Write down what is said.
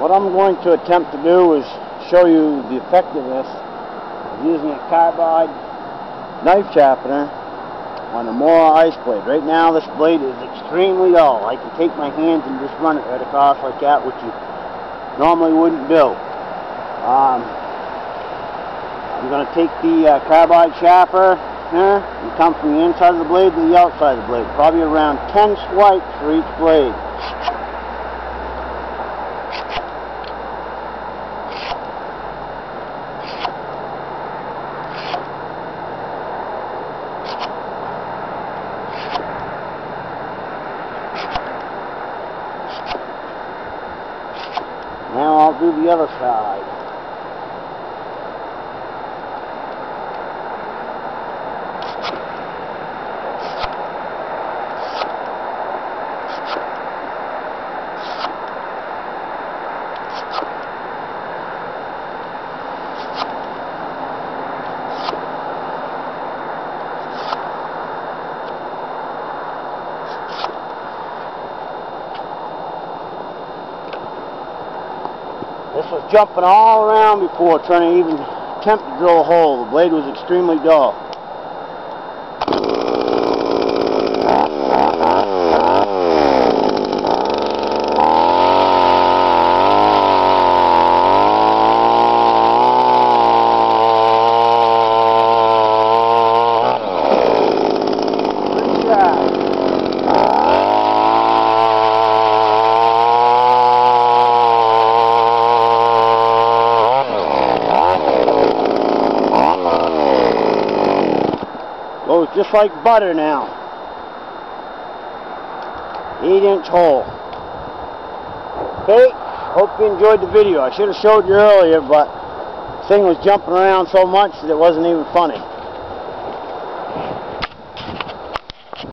What I'm going to attempt to do is show you the effectiveness of using a carbide knife sharpener on a Mora ice blade. Right now this blade is extremely dull. I can take my hands and just run it right across like that, which you normally wouldn't do. I'm going to take the carbide sharper here and come from the inside of the blade to the outside of the blade. Probably around 10 swipes for each blade. Now I'll do the other side. This was jumping all around before trying to even attempt to drill a hole. The blade was extremely dull. Good job. Goes just like butter now. 8-inch hole. Okay, hope you enjoyed the video. I should have showed you earlier, but the thing was jumping around so much that it wasn't even funny.